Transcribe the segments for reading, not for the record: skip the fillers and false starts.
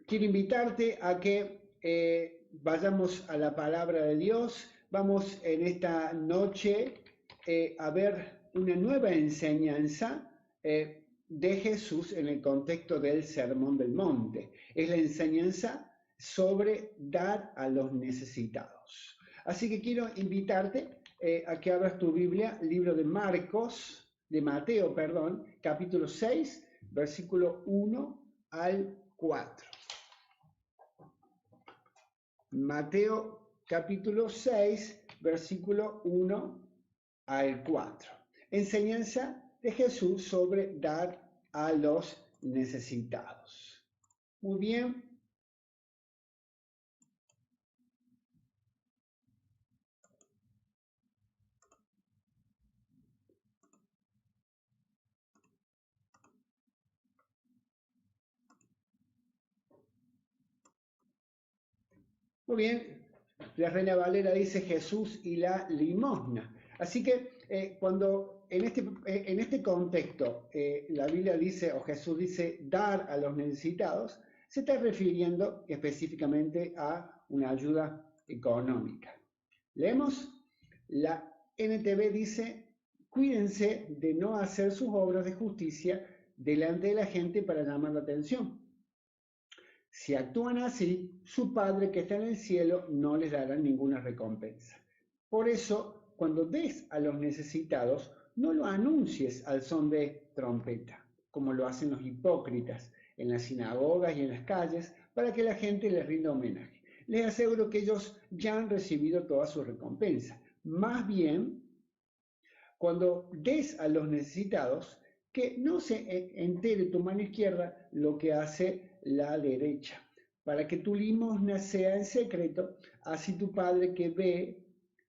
quiero invitarte a que vayamos a la palabra de Dios. Vamos en esta noche a ver una nueva enseñanza de Jesús en el contexto del Sermón del Monte. Es la enseñanza sobre dar a los necesitados. Así que quiero invitarte a que abras tu Biblia, libro de Mateo, perdón, capítulo 6, versículo 1 al 4. Mateo capítulo 6, versículo 1 al 4. Enseñanza de Jesús sobre dar a los necesitados. Muy bien. Muy bien, la Reina Valera dice Jesús y la limosna. Así que cuando en este contexto la Biblia dice o Jesús dice dar a los necesitados, se está refiriendo específicamente a una ayuda económica. Leemos, la NTV dice, cuídense de no hacer sus obras de justicia delante de la gente para llamar la atención. Si actúan así, su Padre que está en el cielo no les dará ninguna recompensa. Por eso, cuando des a los necesitados, no lo anuncies al son de trompeta, como lo hacen los hipócritas en las sinagogas y en las calles, para que la gente les rinda homenaje. Les aseguro que ellos ya han recibido toda su recompensa. Más bien, cuando des a los necesitados, que no se entere tu mano izquierda lo que hace la derecha, para que tu limosna sea en secreto, así tu Padre que ve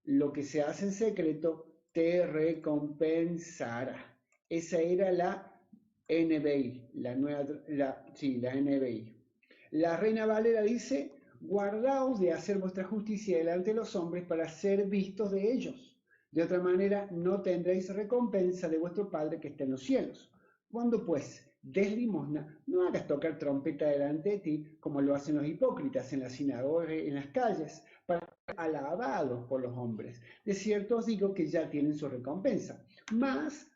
lo que se hace en secreto te recompensará. Esa era la NBI, la NBI. La Reina Valera dice, guardaos de hacer vuestra justicia delante de los hombres para ser vistos de ellos. De otra manera, no tendréis recompensa de vuestro Padre que está en los cielos. Cuando pues des limosna, no hagas tocar trompeta delante de ti, como lo hacen los hipócritas en las sinagogas y en las calles, para ser alabados por los hombres. De cierto os digo que ya tienen su recompensa. Mas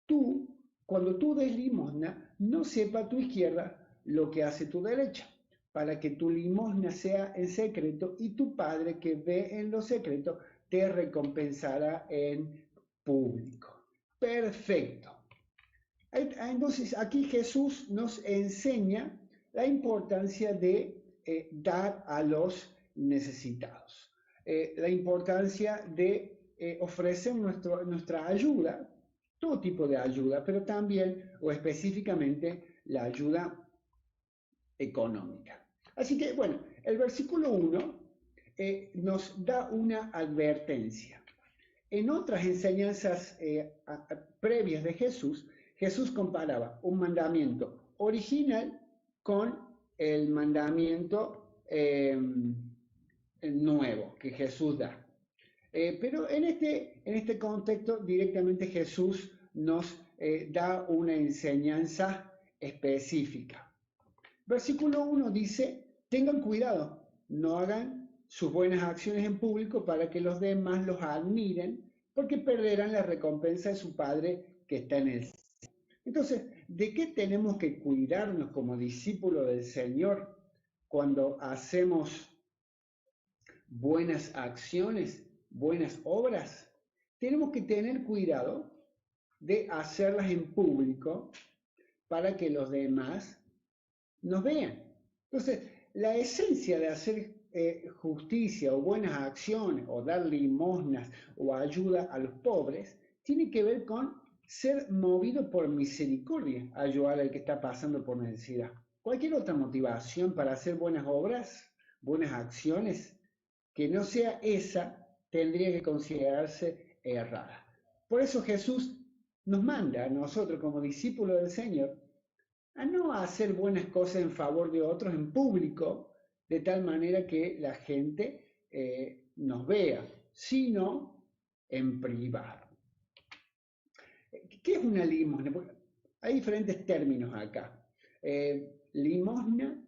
tú, cuando tú des limosna, no sepa tu izquierda lo que hace tu derecha, para que tu limosna sea en secreto y tu Padre que ve en lo secreto te recompensará en público. Perfecto. Entonces aquí Jesús nos enseña la importancia de dar a los necesitados, la importancia de ofrecer nuestra ayuda, todo tipo de ayuda, pero también o específicamente la ayuda económica. Así que bueno, el versículo 1 nos da una advertencia. En otras enseñanzas previas de Jesús, Jesús comparaba un mandamiento original con el mandamiento nuevo que Jesús da. Pero en este contexto directamente Jesús nos da una enseñanza específica. Versículo 1 dice, tengan cuidado, no hagan sus buenas acciones en público para que los demás los admiren, porque perderán la recompensa de su Padre que está en el cielo. Entonces, ¿de qué tenemos que cuidarnos como discípulos del Señor cuando hacemos buenas acciones, buenas obras? Tenemos que tener cuidado de hacerlas en público para que los demás nos vean. Entonces, la esencia de hacer justicia o buenas acciones o dar limosnas o ayuda a los pobres tiene que ver con ser movido por misericordia, ayudar al que está pasando por necesidad. Cualquier otra motivación para hacer buenas obras, buenas acciones, que no sea esa, tendría que considerarse errada. Por eso Jesús nos manda a nosotros como discípulos del Señor a no hacer buenas cosas en favor de otros en público, de tal manera que la gente nos vea, sino en privado. ¿Qué es una limosna? Porque hay diferentes términos acá. Limosna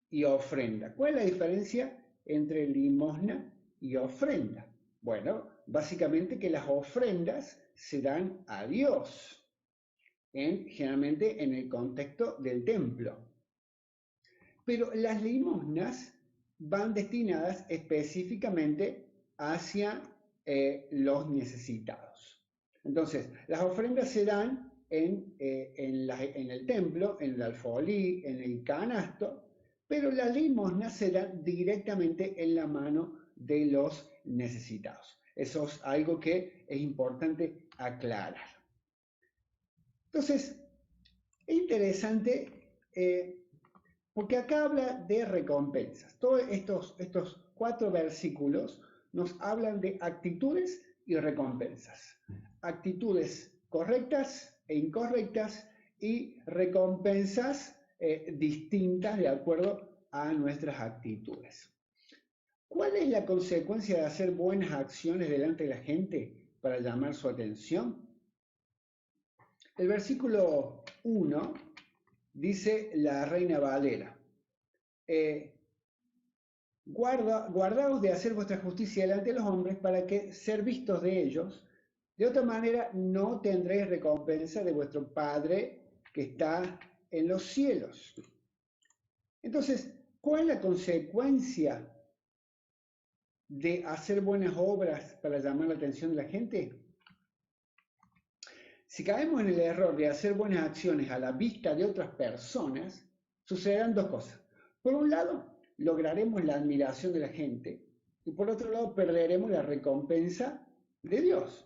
y ofrenda. ¿Cuál es la diferencia entre limosna y ofrenda? Bueno, básicamente que las ofrendas se dan a Dios, generalmente en el contexto del templo. Pero las limosnas van destinadas específicamente hacia los necesitados. Entonces, las ofrendas se dan en el templo, en el alfolí, en el canasto, pero las limosnas se dan directamente en la mano de los necesitados. Eso es algo que es importante aclarar. Entonces, es interesante porque acá habla de recompensas. Todos estos 4 versículos nos hablan de actitudes y recompensas. Actitudes correctas e incorrectas y recompensas distintas de acuerdo a nuestras actitudes. ¿Cuál es la consecuencia de hacer buenas acciones delante de la gente para llamar su atención? El versículo 1 dice la Reina Valera, guardaos de hacer vuestra justicia delante de los hombres para que ser vistos de ellos, de otra manera no tendréis recompensa de vuestro Padre que está en los cielos. Entonces, ¿cuál es la consecuencia de hacer buenas obras para llamar la atención de la gente? Si caemos en el error de hacer buenas acciones a la vista de otras personas, sucederán 2 cosas. Por un lado, lograremos la admiración de la gente y por otro lado, perderemos la recompensa de Dios.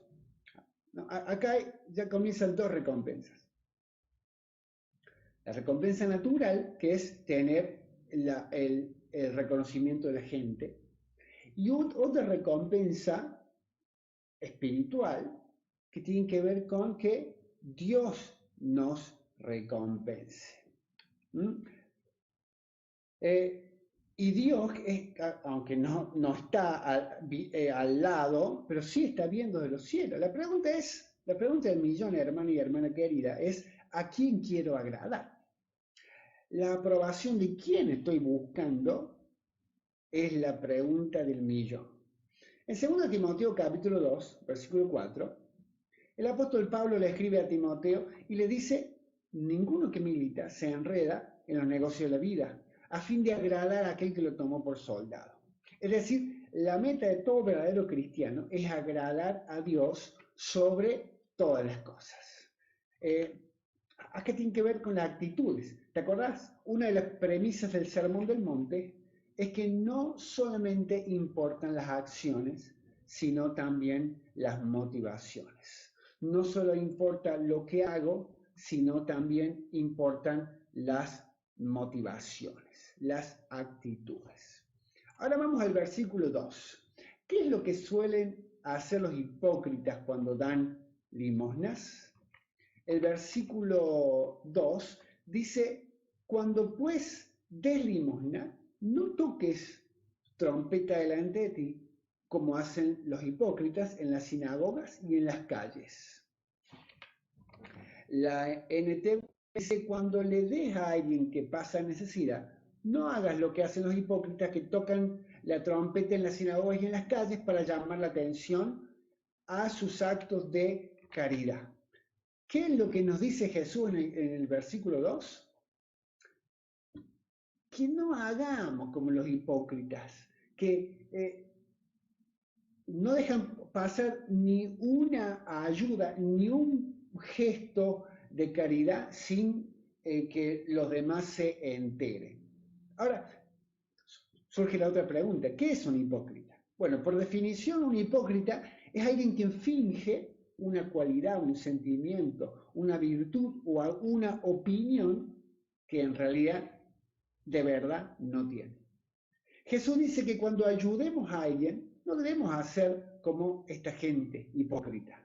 Acá ya comienzan 2 recompensas. La recompensa natural, que es tener el reconocimiento de la gente, y otra recompensa espiritual, que tienen que ver con que Dios nos recompense. Y Dios, aunque no está al lado, pero sí está viendo de los cielos. La pregunta del millón, hermano y hermana querida, es ¿a quién quiero agradar? La aprobación de quién estoy buscando es la pregunta del millón. En 2 Timoteo capítulo 2, versículo 4, el apóstol Pablo le escribe a Timoteo y le dice, ninguno que milita se enreda en los negocios de la vida, a fin de agradar a aquel que lo tomó por soldado. Es decir, la meta de todo verdadero cristiano es agradar a Dios sobre todas las cosas. Acá tiene que ver con las actitudes. ¿Te acordás? Una de las premisas del Sermón del Monte es que no solamente importan las acciones, sino también las motivaciones. No solo importa lo que hago, sino también importan las motivaciones, las actitudes. Ahora vamos al versículo 2. ¿Qué es lo que suelen hacer los hipócritas cuando dan limosnas? El versículo 2 dice, cuando pues des limosna, no toques trompeta delante de ti, como hacen los hipócritas en las sinagogas y en las calles. La NTV dice, cuando le des a alguien que pasa necesidad, no hagas lo que hacen los hipócritas que tocan la trompeta en las sinagogas y en las calles para llamar la atención a sus actos de caridad. ¿Qué es lo que nos dice Jesús en el versículo 2? Que no hagamos como los hipócritas, que no dejan pasar ni una ayuda, ni un gesto de caridad sin que los demás se enteren. Ahora, surge la otra pregunta, ¿qué es un hipócrita? Bueno, por definición, un hipócrita es alguien que finge una cualidad, un sentimiento, una virtud o una opinión que en realidad de verdad no tiene. Jesús dice que cuando ayudemos a alguien, no debemos hacer como esta gente hipócrita,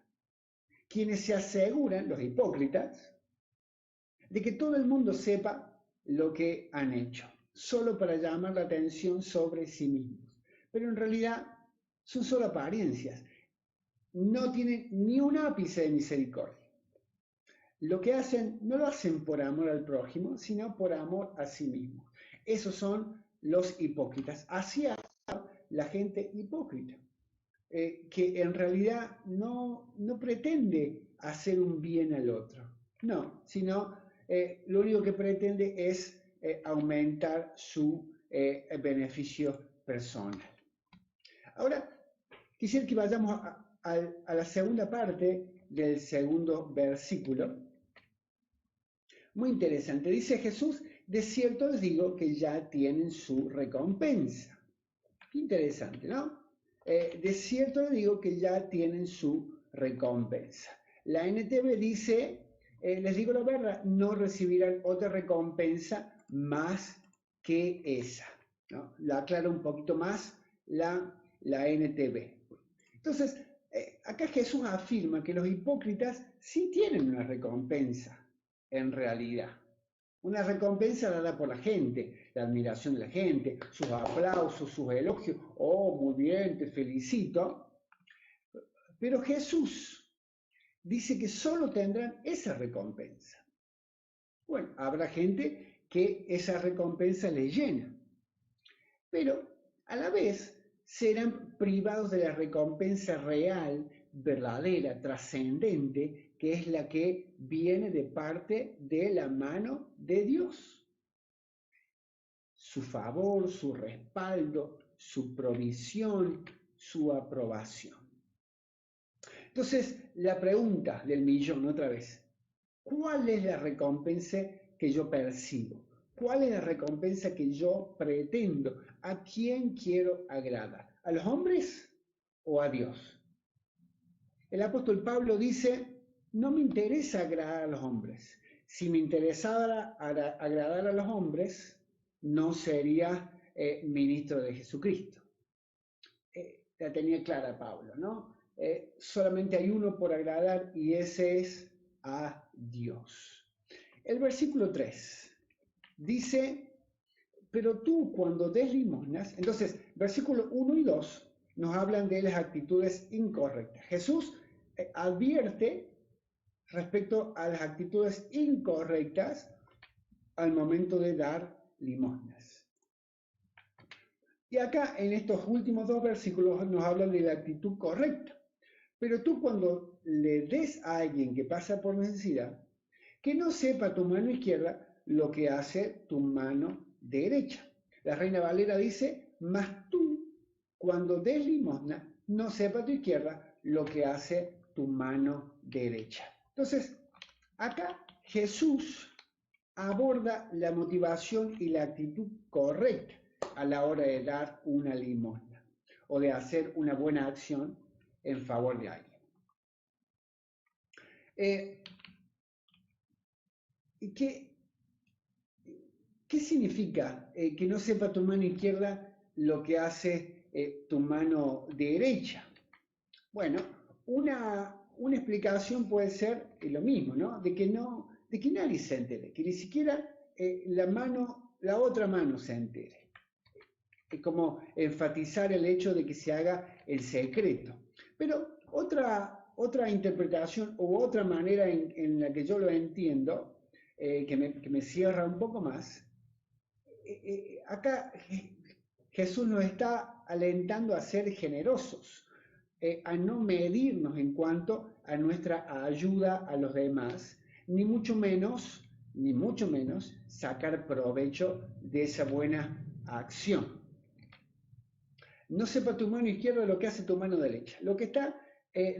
quienes se aseguran, los hipócritas, de que todo el mundo sepa lo que han hecho, solo para llamar la atención sobre sí mismos. Pero en realidad son solo apariencias, no tienen ni un ápice de misericordia. Lo que hacen no lo hacen por amor al prójimo, sino por amor a sí mismos. Esos son los hipócritas. Hacia la gente hipócrita, que en realidad no pretende hacer un bien al otro, no, sino lo único que pretende es aumentar su beneficio personal. Ahora, quisiera que vayamos a la segunda parte del segundo versículo. Muy interesante. Dice Jesús, de cierto les digo que ya tienen su recompensa. Qué interesante, ¿no? De cierto les digo que ya tienen su recompensa. La NTV dice, les digo la verdad, no recibirán otra recompensa más que esa, ¿no? La aclara un poquito más la NTV. Entonces, acá Jesús afirma que los hipócritas sí tienen una recompensa, en realidad. Una recompensa dada por la gente, la admiración de la gente, sus aplausos, sus elogios. Oh, muy bien, te felicito. Pero Jesús dice que solo tendrán esa recompensa. Bueno, habrá gente que esa recompensa les llena, pero a la vez serán privados de la recompensa real, verdadera, trascendente, que es la que viene de parte de la mano de Dios. Su favor, su respaldo, su provisión, su aprobación. Entonces, la pregunta del millón otra vez, ¿cuál es la recompensa que yo percibo? ¿Cuál es la recompensa que yo pretendo? ¿A quién quiero agradar? ¿A los hombres o a Dios? El apóstol Pablo dice, no me interesa agradar a los hombres. Si me interesara agradar a los hombres, no sería ministro de Jesucristo. La tenía clara Pablo, ¿no? Solamente hay uno por agradar y ese es a Dios. El versículo 3 dice, pero tú cuando des limosnas, entonces versículo 1 y 2 nos hablan de las actitudes incorrectas. Jesús advierte respecto a las actitudes incorrectas al momento de dar limosnas. Y acá en estos últimos dos versículos nos hablan de la actitud correcta. Pero tú cuando le des a alguien que pasa por necesidad, que no sepa tu mano izquierda lo que hace tu mano derecha. La Reina Valera dice, mas tú cuando des limosna, no sepa tu izquierda lo que hace tu mano derecha. Entonces, acá Jesús aborda la motivación y la actitud correcta a la hora de dar una limosna o de hacer una buena acción en favor de alguien. ¿Qué significa que no sepa tu mano izquierda lo que hace tu mano derecha? Bueno, una explicación puede ser lo mismo, ¿no? De que nadie se entere, que ni siquiera la otra mano se entere. Es como enfatizar el hecho de que se haga el secreto. Pero otra interpretación u otra manera en la que yo lo entiendo, que me cierra un poco más, acá Jesús nos está alentando a ser generosos, a no medirnos en cuanto a nuestra ayuda a los demás, ni mucho menos sacar provecho de esa buena acción. No sepa tu mano izquierda lo que hace tu mano derecha. Lo que está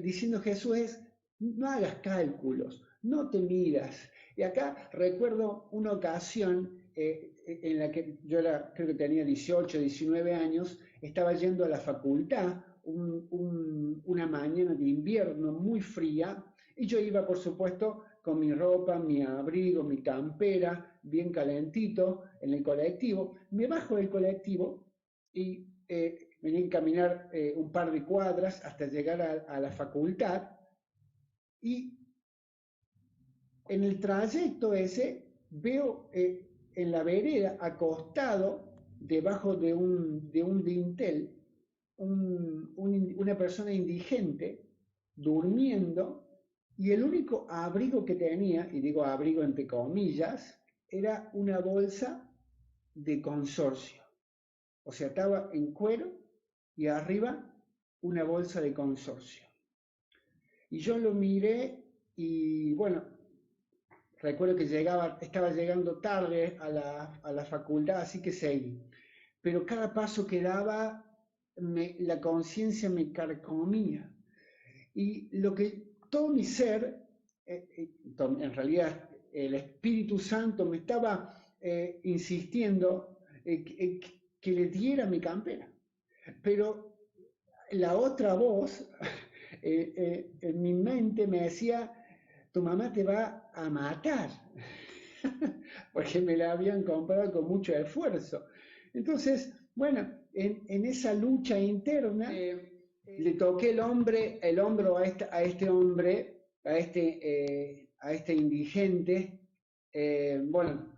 diciendo Jesús es, no hagas cálculos, no te midas. Y acá recuerdo una ocasión en la que yo creo que tenía 18, 19 años, estaba yendo a la facultad una mañana de invierno muy fría, y yo iba, por supuesto, con mi ropa, mi abrigo, mi campera, bien calentito, en el colectivo. Me bajo del colectivo y venía a caminar un par de cuadras hasta llegar a la facultad, y en el trayecto ese veo en la vereda, acostado debajo de un dintel, una persona indigente durmiendo, y el único abrigo que tenía, y digo abrigo entre comillas, era una bolsa de consorcio. O sea, estaba en cuero y arriba una bolsa de consorcio. Y yo lo miré y bueno, recuerdo que estaba llegando tarde a la facultad, así que seguí. Pero cada paso que daba, la conciencia me carcomía. Y todo mi ser, en realidad el Espíritu Santo me estaba insistiendo que le diera mi campera. Pero la otra voz en mi mente me decía, tu mamá te va a matar, porque me la habían comprado con mucho esfuerzo. Entonces, bueno, en esa lucha interna, le toqué el hombro a este hombre, a este indigente. Bueno,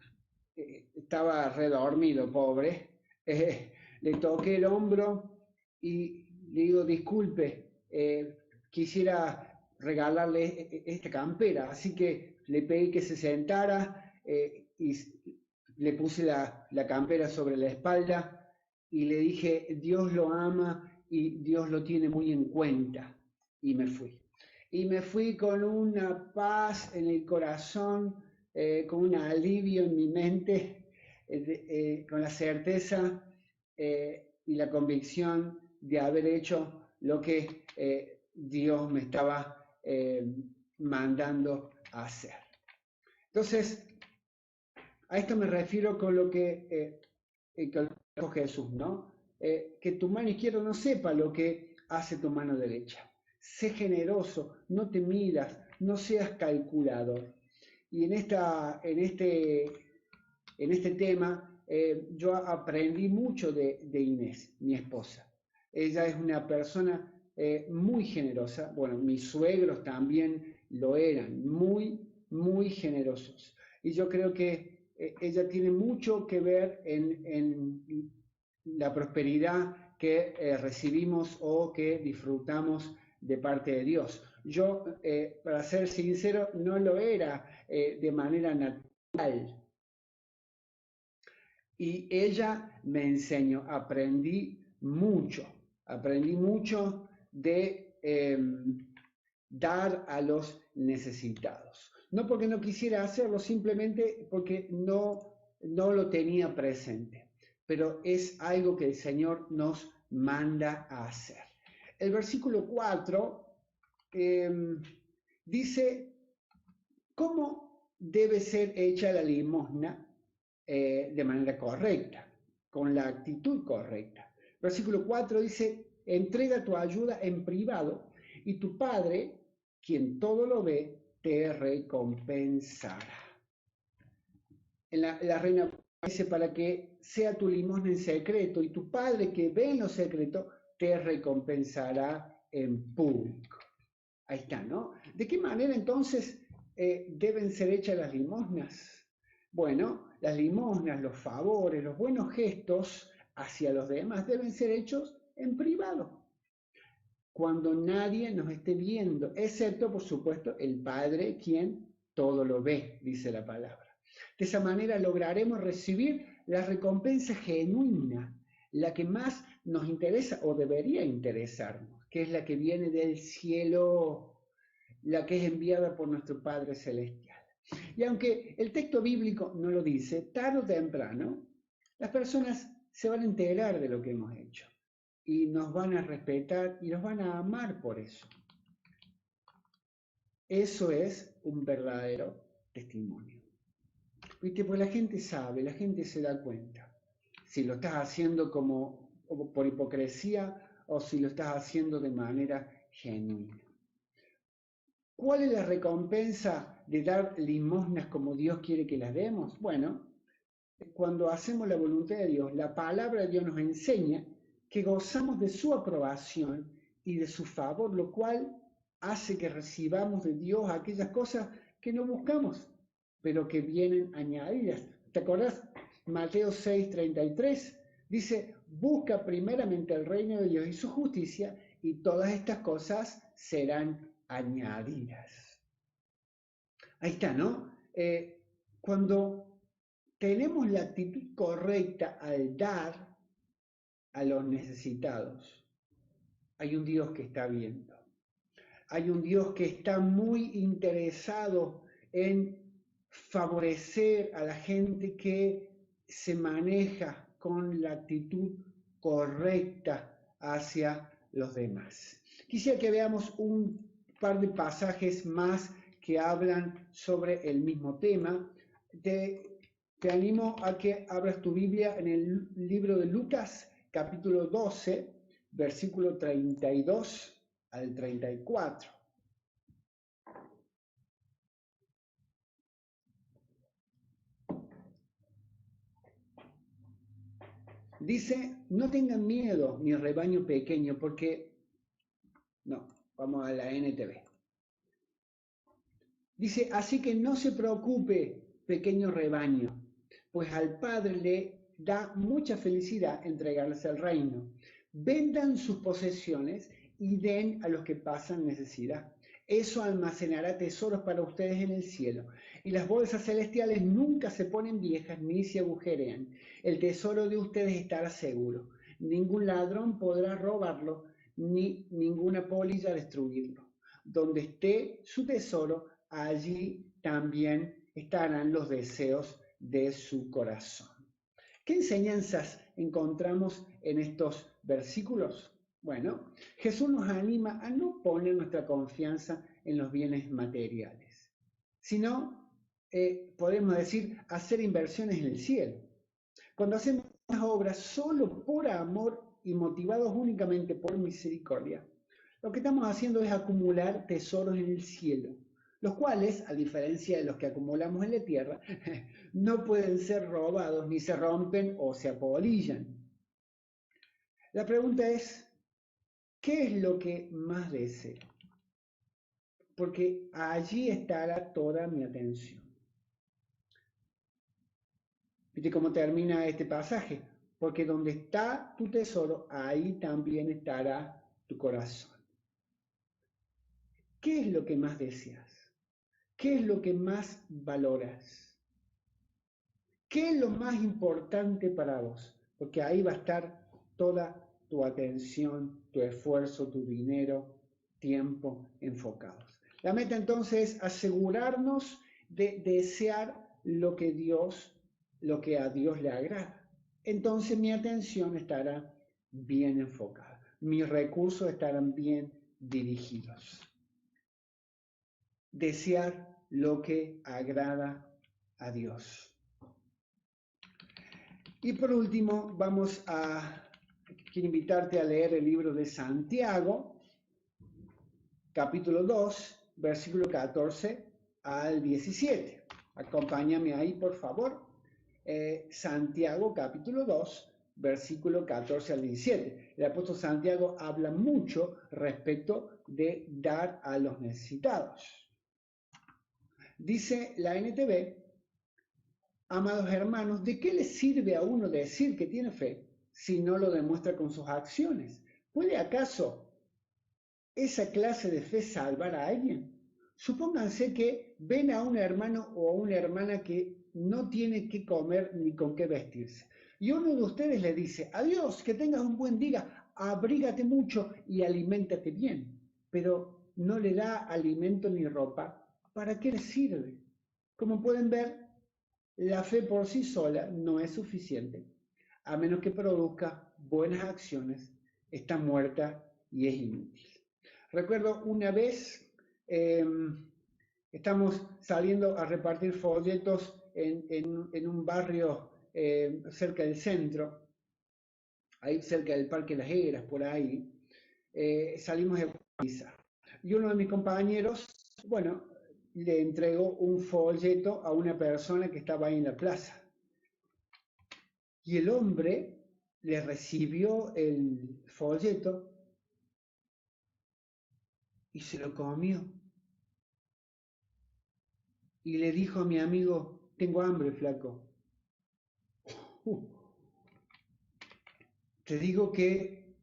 estaba redormido, pobre. Le toqué el hombro y le digo, disculpe, quisiera regalarle esta campera. Así que le pedí que se sentara y le puse la campera sobre la espalda y le dije, Dios lo ama y Dios lo tiene muy en cuenta. Y me fui. Y me fui con una paz en el corazón, con un alivio en mi mente, con la certeza y la convicción de haber hecho lo que Dios me estaba mandando a hacer. Entonces, a esto me refiero con lo que dijo Jesús, ¿no? Que tu mano izquierda no sepa lo que hace tu mano derecha. Sé generoso, no te midas, no seas calculador. Y en este tema yo aprendí mucho de Inés, mi esposa. Ella es una persona muy generosa. Bueno, mis suegros también lo eran, muy, muy generosos. Y yo creo que ella tiene mucho que ver en la prosperidad que recibimos o que disfrutamos de parte de Dios. Yo, para ser sincero, no lo era de manera natural. Y ella me enseñó, aprendí mucho de dar a los necesitados. No porque no quisiera hacerlo, simplemente porque no lo tenía presente. Pero es algo que el Señor nos manda a hacer. El versículo 4 dice, ¿cómo debe ser hecha la limosna de manera correcta, con la actitud correcta? Versículo 4 dice, entrega tu ayuda en privado y tu Padre, quien todo lo ve, te recompensará. En la Reina dice, para que sea tu limosna en secreto y tu Padre que ve en lo secreto, te recompensará en público. Ahí está, ¿no? ¿De qué manera entonces deben ser hechas las limosnas? Bueno, las limosnas, los favores, los buenos gestos hacia los demás deben ser hechos en privado, cuando nadie nos esté viendo, excepto, por supuesto, el Padre, quien todo lo ve, dice la palabra. De esa manera lograremos recibir la recompensa genuina, la que más nos interesa o debería interesarnos, que es la que viene del cielo, la que es enviada por nuestro Padre Celestial. Y aunque el texto bíblico no lo dice, tarde o temprano, las personas se van a enterar de lo que hemos hecho y nos van a respetar y nos van a amar por eso. Eso es un verdadero testimonio. ¿Viste? Pues la gente sabe, la gente se da cuenta si lo estás haciendo como por hipocresía o si lo estás haciendo de manera genuina. ¿Cuál es la recompensa de dar limosnas como Dios quiere que las demos? Bueno, cuando hacemos la voluntad de Dios, la palabra de Dios nos enseña que gozamos de su aprobación y de su favor, lo cual hace que recibamos de Dios aquellas cosas que no buscamos, pero que vienen añadidas. ¿Te acordás? Mateo 6:33 dice, busca primeramente el reino de Dios y su justicia y todas estas cosas serán añadidas. Ahí está, ¿no? Cuando tenemos la actitud correcta al dar a los necesitados, hay un Dios que está viendo. Hay un Dios que está muy interesado en favorecer a la gente que se maneja con la actitud correcta hacia los demás. Quisiera que veamos un par de pasajes más que hablan sobre el mismo tema. Te animo a que abras tu Biblia en el libro de Lucas, capítulo 12, versículo 32 al 34. Dice, no tengan miedo, mi rebaño pequeño, porque... No, vamos a la NTV. Dice, así que no se preocupe, pequeño rebaño, pues al Padre le da mucha felicidad entregarles el reino. Vendan sus posesiones y den a los que pasan necesidad. Eso almacenará tesoros para ustedes en el cielo. Y las bolsas celestiales nunca se ponen viejas ni se agujerean. El tesoro de ustedes estará seguro. Ningún ladrón podrá robarlo, ni ninguna polilla destruirlo. Donde esté su tesoro, allí también estarán los deseos de su corazón. ¿Qué enseñanzas encontramos en estos versículos? Bueno, Jesús nos anima a no poner nuestra confianza en los bienes materiales, sino, podemos decir, hacer inversiones en el cielo. Cuando hacemos obras solo por amor y motivados únicamente por misericordia, lo que estamos haciendo es acumular tesoros en el cielo, los cuales, a diferencia de los que acumulamos en la tierra, no pueden ser robados, ni se rompen o se apolillan. La pregunta es, ¿qué es lo que más deseo? Porque allí estará toda mi atención. ¿Viste cómo termina este pasaje? Porque donde está tu tesoro, ahí también estará tu corazón. ¿Qué es lo que más deseas? ¿Qué es lo que más valoras? ¿Qué es lo más importante para vos? Porque ahí va a estar toda tu atención, tu esfuerzo, tu dinero, tiempo enfocados. La meta entonces es asegurarnos de desear lo que a Dios le agrada. Entonces mi atención estará bien enfocada. Mis recursos estarán bien dirigidos. Desear lo que agrada a Dios. Y por último, quiero invitarte a leer el libro de Santiago, capítulo 2, versículo 14 al 17. Acompáñame ahí, por favor. Santiago, capítulo 2, versículo 14 al 17. El apóstol Santiago habla mucho respecto de dar a los necesitados. Dice la NTV, amados hermanos, ¿de qué le sirve a uno decir que tiene fe si no lo demuestra con sus acciones? ¿Puede acaso esa clase de fe salvar a alguien? Supónganse que ven a un hermano o a una hermana que no tiene qué comer ni con qué vestirse. Y uno de ustedes le dice, adiós, que tengas un buen día, abrígate mucho y aliméntate bien. Pero no le da alimento ni ropa. ¿Para qué le sirve? Como pueden ver, la fe por sí sola no es suficiente. A menos que produzca buenas acciones, está muerta y es inútil. Recuerdo una vez, estamos saliendo a repartir folletos en un barrio cerca del centro, ahí cerca del Parque Las Heras, por ahí. Salimos de pizza. Y uno de mis compañeros, bueno, le entregó un folleto a una persona que estaba ahí en la plaza. Y el hombre le recibió el folleto y se lo comió. Y le dijo a mi amigo, tengo hambre, flaco. Te digo que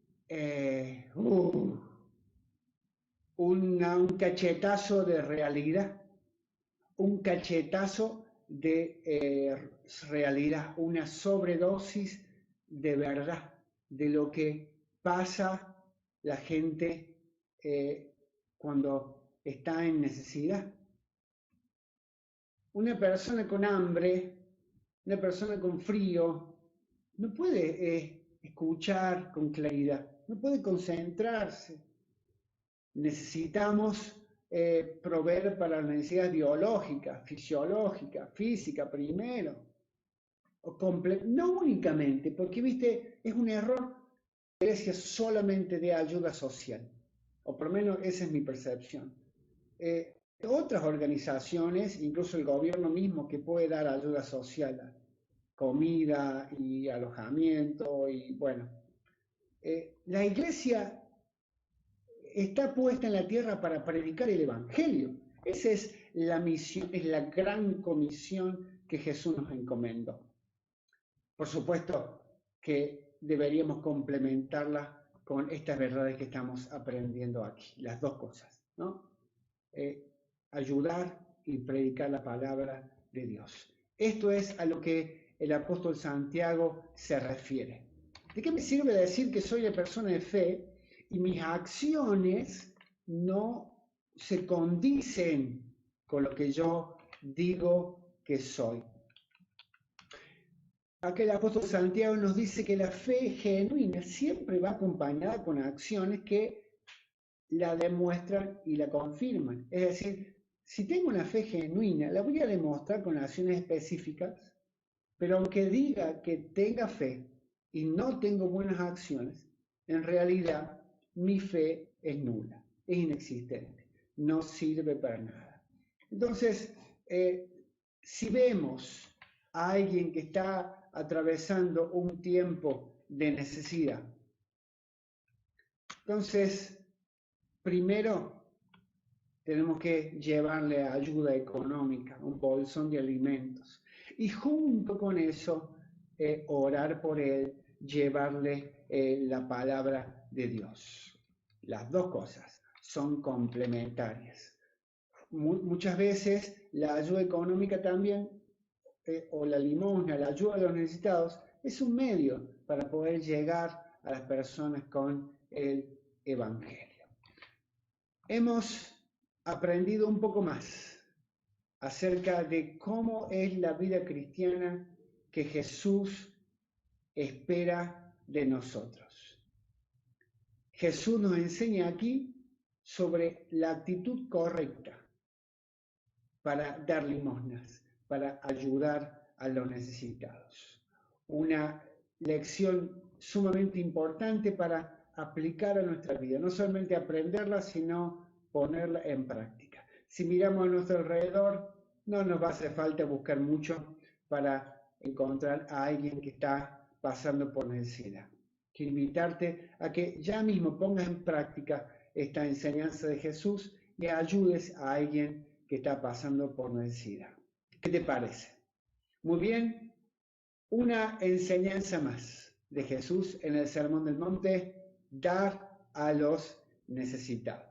un cachetazo de realidad, un cachetazo de realidad, una sobredosis de verdad, de lo que pasa la gente cuando está en necesidad. Una persona con hambre, una persona con frío, no puede escuchar con claridad, no puede concentrarse. Necesitamos proveer para las necesidades biológicas, fisiológicas, físicas primero, no únicamente, porque viste, es un error la iglesia solamente de ayuda social, o por lo menos esa es mi percepción. Otras organizaciones, incluso el gobierno mismo, que puede dar ayuda social, comida y alojamiento, y bueno, la iglesia está puesta en la tierra para predicar el evangelio. Esa es la misión, es la gran comisión que Jesús nos encomendó. Por supuesto que deberíamos complementarla con estas verdades que estamos aprendiendo aquí, las dos cosas, ¿no? Ayudar y predicar la palabra de Dios. Esto es a lo que el apóstol Santiago se refiere. ¿De qué me sirve decir que soy una persona de fe y mis acciones no se condicen con lo que yo digo que soy? Acá el apóstol Santiago nos dice que la fe genuina siempre va acompañada con acciones que la demuestran y la confirman. Es decir, si tengo una fe genuina, la voy a demostrar con acciones específicas, pero aunque diga que tenga fe y no tengo buenas acciones, en realidad mi fe es nula, es inexistente, no sirve para nada. Entonces, si vemos a alguien que está atravesando un tiempo de necesidad, entonces, primero tenemos que llevarle ayuda económica, un bolsón de alimentos, y junto con eso, orar por él, llevarle la palabra de Dios. Las dos cosas son complementarias. Muchas veces la ayuda económica también, o la limosna, la ayuda a los necesitados, es un medio para poder llegar a las personas con el Evangelio. Hemos aprendido un poco más acerca de cómo es la vida cristiana que Jesús espera de nosotros. Jesús nos enseña aquí sobre la actitud correcta para dar limosnas, para ayudar a los necesitados. Una lección sumamente importante para aplicar a nuestra vida, no solamente aprenderla, sino ponerla en práctica. Si miramos a nuestro alrededor, no nos va a hacer falta buscar mucho para encontrar a alguien que está pasando por necesidad. Quiero invitarte a que ya mismo pongas en práctica esta enseñanza de Jesús y ayudes a alguien que está pasando por necesidad. ¿Qué te parece? Muy bien, una enseñanza más de Jesús en el Sermón del Monte, dar a los necesitados.